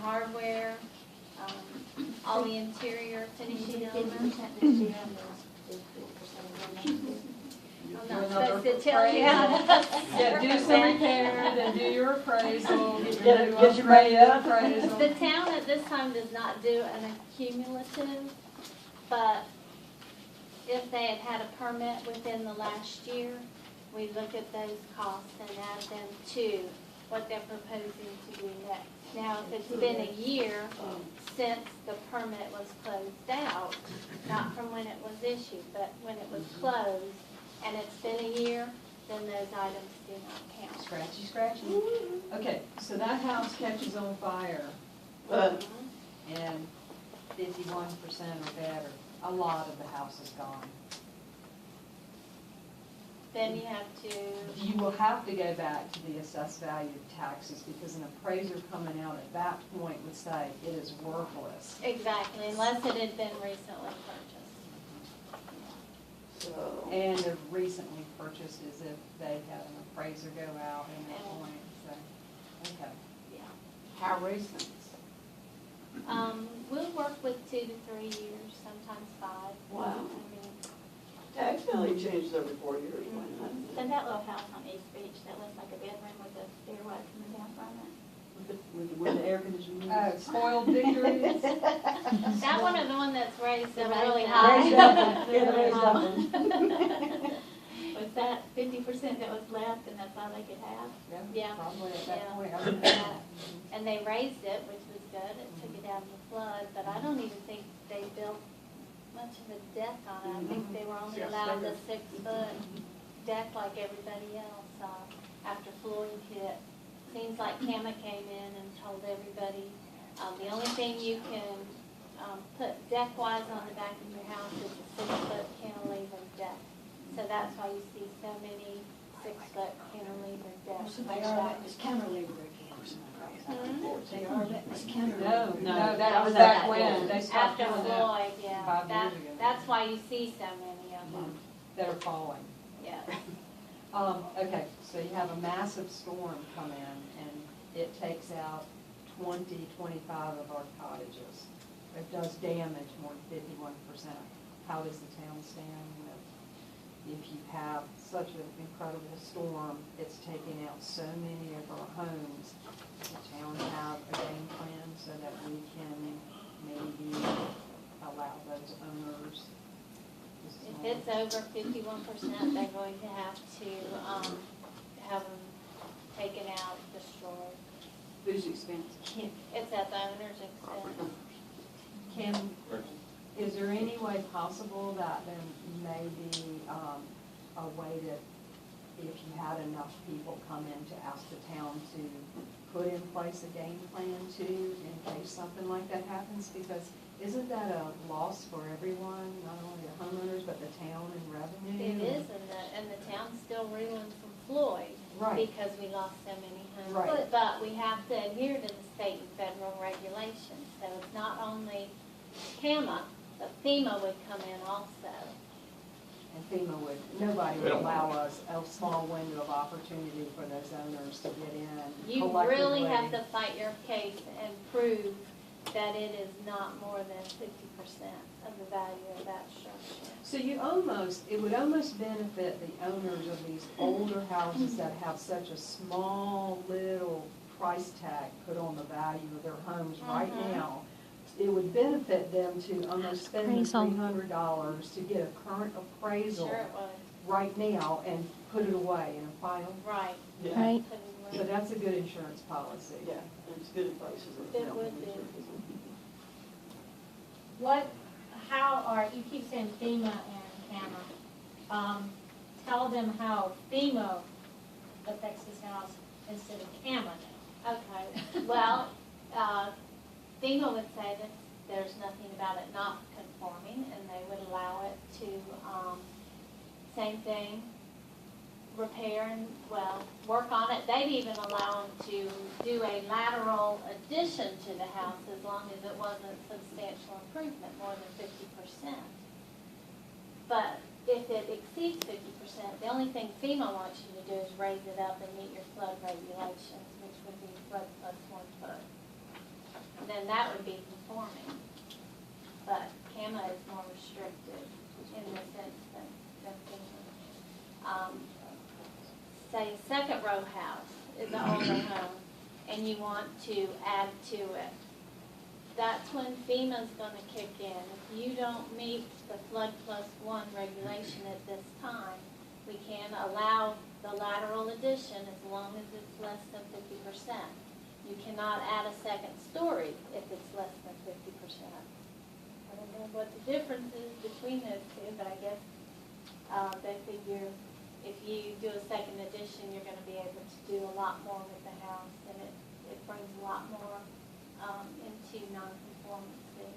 hardware, all the interior finishing elements. I'm not supposed to tell you. Yeah, do some repair, then do your appraisal, Get your money up. appraisal. The town at this time does not do an accumulative, but if they had had a permit within the last year, we look at those costs and add them to what they're proposing to do next. Now, if it's been a year since the permit was closed out, not from when it was issued, but when it was closed, and it's been a year, then those items do not count. Scratchy, scratchy. Okay, so that house catches on fire and 51% or better, a lot of the house is gone. Then you have to, You will have to go back to the assessed value of taxes because an appraiser coming out at that point would say it is worthless. exactly, unless it had been recently purchased. So, And the recently purchased is if they had an appraiser go out and that point, so, okay. Yeah. how recent? We'll work with 2 to 3 years, sometimes 5. Wow. I mean, Tax value changes every 4 years, why not? So that little house on East Beach, that looks like a bedroom with a stairway coming down from it. With the air conditioning. Spoiled victories. that one is the one that's raised The really raised high. Raised up one. Yeah, the raised up one. Was that 50% that was left and that's all they could have? Yeah. Probably at that Yeah. point. Yeah. And they raised it, which was good. It took it out of the flood, but I don't even think they built much of a deck on it. I think they were only allowed the 6-foot deck like everybody else after Floyd hit. Seems like Kama came in and told everybody, the only thing you can put deck-wise on the back of your house is a 6-foot cantilever deck. So that's why you see so many 6-foot cantilever decks. So they are letting us cantilever again. Hmm? They are letting us cantilever. No, No, that was that back was when, they stopped After doing that. Floyd, yeah. 5 years ago. That's why you see so many of them. That are falling. Yeah. Okay, so you have a massive storm come in, and it takes out 20, 25 of our cottages. It does damage more than 51%. How does the town stand if you have such an incredible storm? It's taking out so many of our homes. Does the town have a game plan so that we can maybe allow those owners? If it's over 51%, they're going to have to have them taken out, destroyed. Whose expense? It's at the owner's expense. Is there any way possible that there may be a way that if you had enough people come in to ask the town to put in place a game plan too, in case something like that happens? Because isn't that a loss for everyone, not only the homeowners, but the town and revenue? It is, and the town's still reeling from Floyd. Right. Because we lost so many homes. Right. But we have to adhere to the state and federal regulations. So it's not only CAMA, but FEMA would come in also. And FEMA would, nobody would allow us a small window of opportunity for those owners to get in You collectively. really have to fight your case and prove that it is not more than 50% of the value of that structure. So it would almost benefit the owners of these older houses that have such a small little price tag put on the value of their homes right now. It would benefit them to almost spend the $300 to get a current appraisal Sure it would. right now and put it away in a file. Right. Yeah. Right. So that's a good insurance policy. Yeah, it's good advice. It would be. You keep saying FEMA and CAMA. Tell them how FEMA affects this house instead of CAMA now. Okay, well, FEMA would say that there's nothing about it not conforming, and they would allow it to, same thing, repair and, work on it. They'd even allow them to do a lateral addition to the house as long as it wasn't substantial improvement, more than 50%. But if it exceeds 50%, the only thing FEMA wants you to do is raise it up and meet your flood regulations, which would be flood plus 1 foot. then that would be conforming. But CAMA is more restricted in the sense than FEMA. Say a second row house is an older home, and you want to add to it. That's when FEMA's gonna kick in. If you don't meet the flood plus one regulation at this time, we can allow the lateral addition as long as it's less than 50%. You cannot add a second story if it's less than 50%. I don't know what the difference is between those two, but I guess they figure if you do a second addition, you're gonna be able to do a lot more with the house, and it brings a lot more into non-conformity.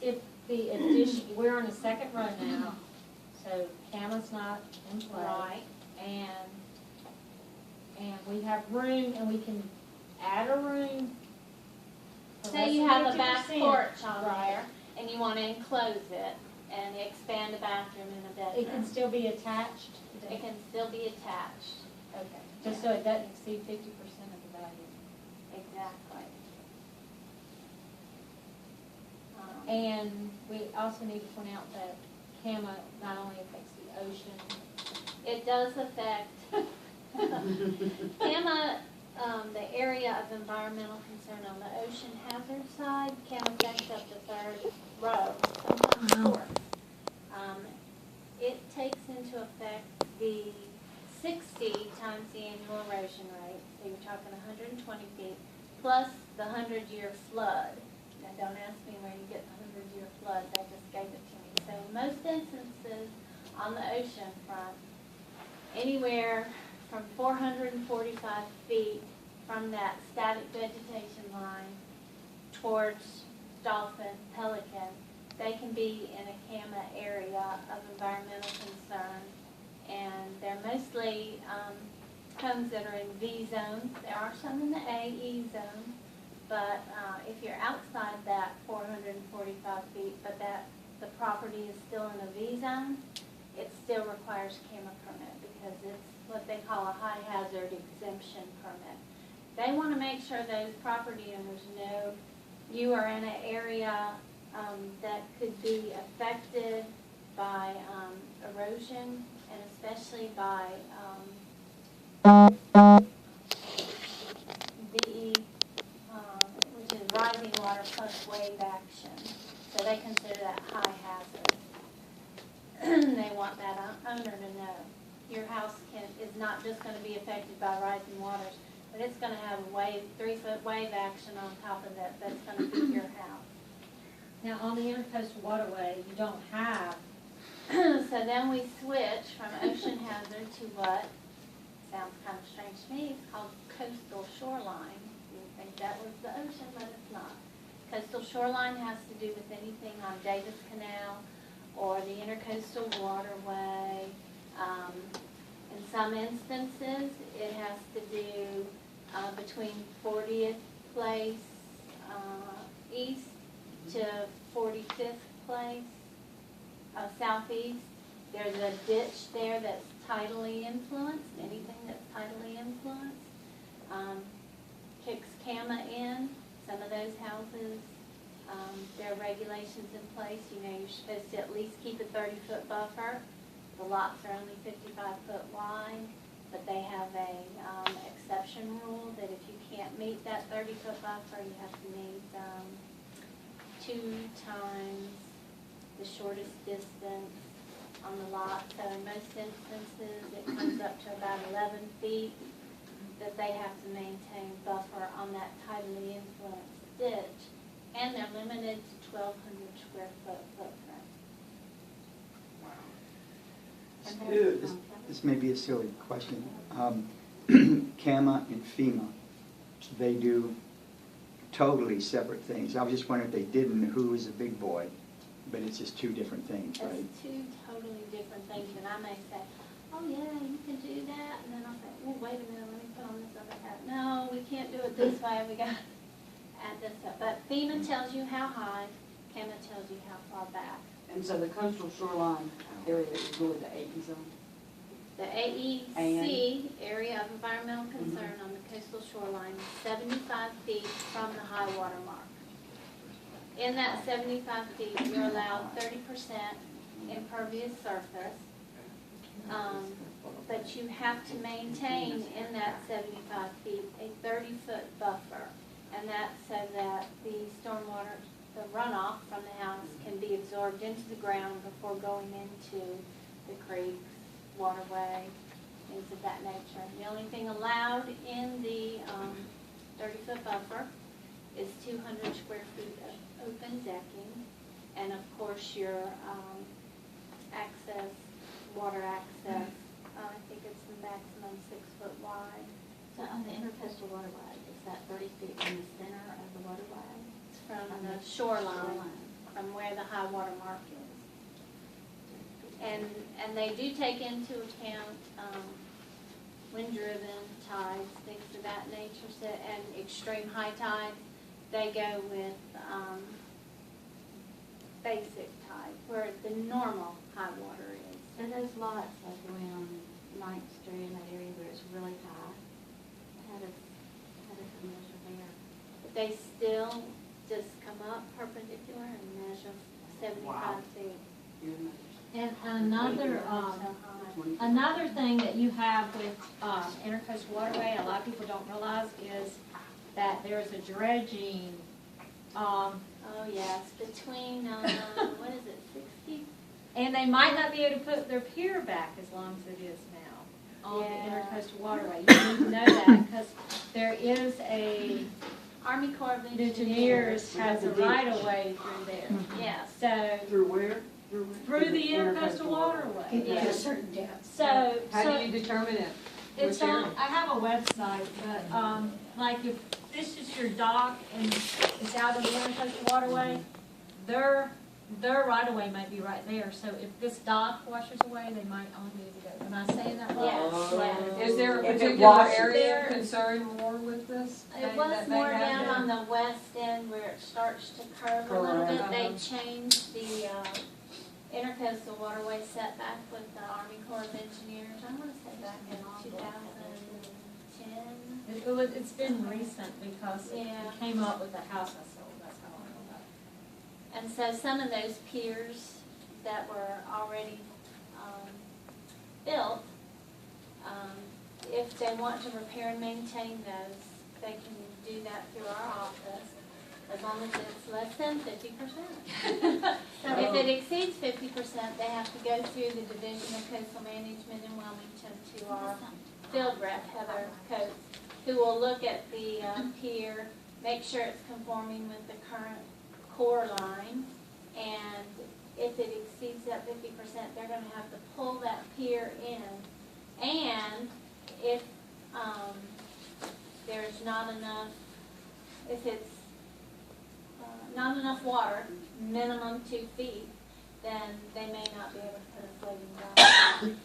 If the addition, we're on the second row now, so CAMA's not in play. Right. And we have room, and we can add a room. for Say less you than have a back 50%. porch on Right. there, and you wanna enclose it, and expand a bathroom and a It can bedroom. still be attached? It can still be attached, Okay, just so it doesn't exceed 50% of the value. exactly. And we also need to point out that CAMA not only affects the ocean. It does affect, CAMA, the area of environmental concern on the ocean hazard side, CAMA affects up to third row, sometimes fourth. It takes into effect the 60 times the annual erosion rate, so you're talking 120 feet, plus the 100-year flood. Now, don't ask me where you get the 100-year flood, they just gave it to me. So in most instances, on the ocean front, anywhere from 445 feet from that static vegetation line towards dolphin, pelican, they can be in a CAMA area of environmental concern. And they're mostly homes that are in V zones. There are some in the AE zone, but if you're outside that 445 feet, but the property is still in a V zone, it still requires CAMA permit because it's what they call a high hazard exemption permit. They want to make sure those property owners know you are in an area that could be affected by erosion and especially by which is rising water plus wave action. So they consider that high hazard. They want that owner to know your house is not just going to be affected by rising waters, but it's going to have a 3-foot wave action on top of it that's going to beat your house. Now, on the intercoastal waterway, you don't have, So then we switch from ocean hazard to what sounds kind of strange to me. It's called coastal shoreline. You would think that was the ocean, but it's not. Coastal shoreline has to do with anything on Davis Canal or the intercoastal waterway. In some instances, it has to do between 40th place east to 45th place southeast. There's a ditch there that's tidally influenced. Anything that's tidally influenced kicks CAMA in. Some of those houses, there are regulations in place. You know, you're supposed to at least keep a 30-foot buffer. The lots are only 55 foot wide, but they have a exception rule that if you can't meet that 30-foot buffer, you have to meet 2 times the shortest distance on the lot. So in most instances, it comes up to about 11 feet that they have to maintain buffer on that tidally influenced ditch, and they're limited to 1,200 square foot footprint. This may be a silly question. CAMA and FEMA, they do totally separate things. I was just wondering if they didn't, who is a big boy, but it's just 2 different things, right? It's 2 totally different things, and I may say, oh yeah, you can do that, and then I'll say, well, wait a minute, let me put on this other hat. No, we can't do it this way, we got to add this up. But FEMA tells you how high, CAMA tells you how far back. And so the coastal shoreline area is really the AE zone? The AEC, Area of Environmental Concern on the coastal shoreline, is 75 feet from the high water mark. In that 75 feet, you're allowed 30% impervious surface, but you have to maintain in that 75 feet a 30-foot buffer, and that's so that the stormwater, the runoff from the house can be absorbed into the ground before going into the creeks, waterway, things of that nature. The only thing allowed in the 30-foot buffer is 200 square feet of open decking, and of course your access, water access, I think it's the maximum 6 foot wide. So on the intercoastal waterway, is that 30 feet from the center of the waterway? It's from the shoreline, from where the high water mark is. And they do take into account wind-driven tides, things of that nature, so, and extreme high tides. They go with basic tide, where the normal high water is. So those lots like around 9th Street in that area where it's really high, how does it measure there? They still just come up perpendicular and measure 75 feet. And another thing that you have with intercoastal waterway, a lot of people don't realize, is that there's a dredging. Oh yes, between what is it, 60? And they might not be able to put their pier back as long as it is now on the Yeah. intercoastal waterway. You need to know that because there is a Army Corps of engineers has a right of way through there. Yes. So Through where? through the intercoastal waterway. It Yeah. is a certain depth. So How do you determine it? it's Which on. area? I have a website, but like if this is your dock and it's out of the intercoastal waterway, their right of way might be right there. So if this dock washes away, they might only need to go. Am I saying that right? Yes. Is there a If it particular washes area there- of concern more with this? It was more down on the west end where it starts to curve a little bit. They changed the intercoastal waterway setback with the Army Corps of Engineers. I want to say back in 2010. It's been recent because Yeah. it came up with the house I sold. That's how I know about it. And so some of those piers that were already built, if they want to repair and maintain those, they can do that through our office, as long as it's less than 50%. If it exceeds 50%, they have to go through the Division of Coastal Management in Wilmington to our field rep, Heather Coates, who will look at the pier, make sure it's conforming with the current core line, and if it exceeds that 50%, they're going to have to pull that pier in. And if there's not enough, if it's not enough water, minimum 2 feet, then they may not be able to put a floating dock.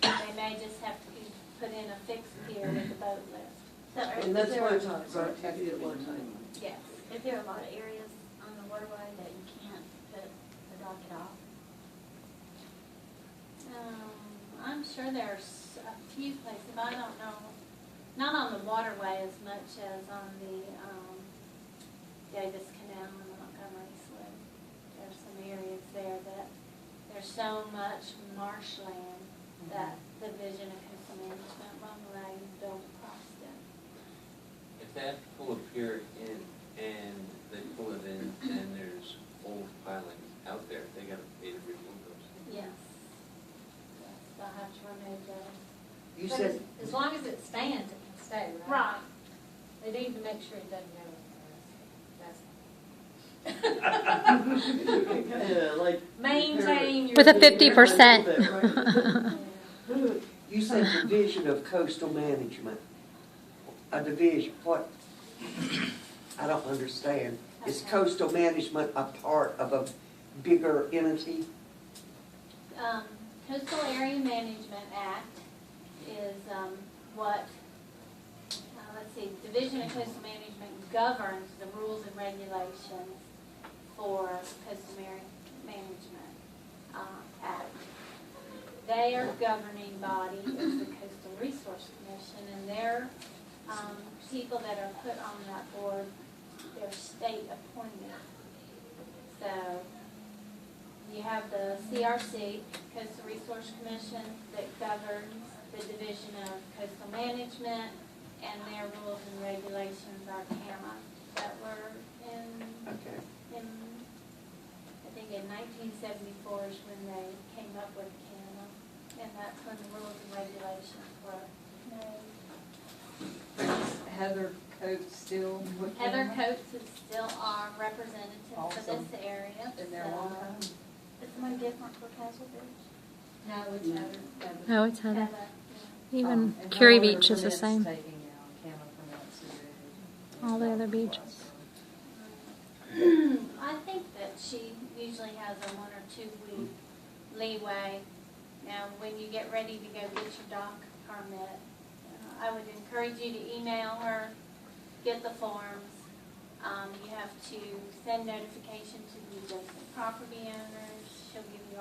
They may just have to be put in a fixed pier with a boat lift. So And that's is there one a- time, right, you at one time. Yes. Is there a lot of areas on the waterway that you can't put a dock at all? I'm sure there's a few places, but I don't know, not on the waterway as much as on the Davis Canal and the Montgomery Slough. There's some areas there that there's so much marshland that the Division of Coastal Management won't allow you to build across it. If they have to pull a pier in and they pull it in and there's old pilings out there, they gotta pay to remove those. Yes. Yes, they'll have to remove those. You But said, as long as it stands, it can stay, right? Right. They need to make sure it doesn't go like. Maintain your. With a 50%. Right? You said Division of Coastal Management. A division, what? I don't understand. Is Okay. coastal management a part of a bigger entity? Coastal Area Management Act is what, let's see, Division of Coastal Management governs the rules and regulations for Coastal Management Act. their governing body is the Coastal Resource Commission, and their people that are put on that board, they're state appointed. So you have the CRC, Coastal Resource Commission, that governs the Division of Coastal Management, and their rules and regulations are CAMA that were Okay. I think in 1974 is when they came up with CAMA, and that's when the rules and regulations were made. Heather Coates still with Heather them? Coates is still our representative for Awesome. this area. Been there a long so- time? Is somebody different for Castle Beach? No, it's Heather. No, it's Heather. Heather, yeah. Even And how Curie are the Beach is the permits same. taking now? CAMA permits to do? All the other beaches. I think that she usually has a 1 or 2 week leeway. Now, when you get ready to go get your dock permit, I would encourage you to email her, get the forms. You have to send notification to the adjacent property owners. She'll give you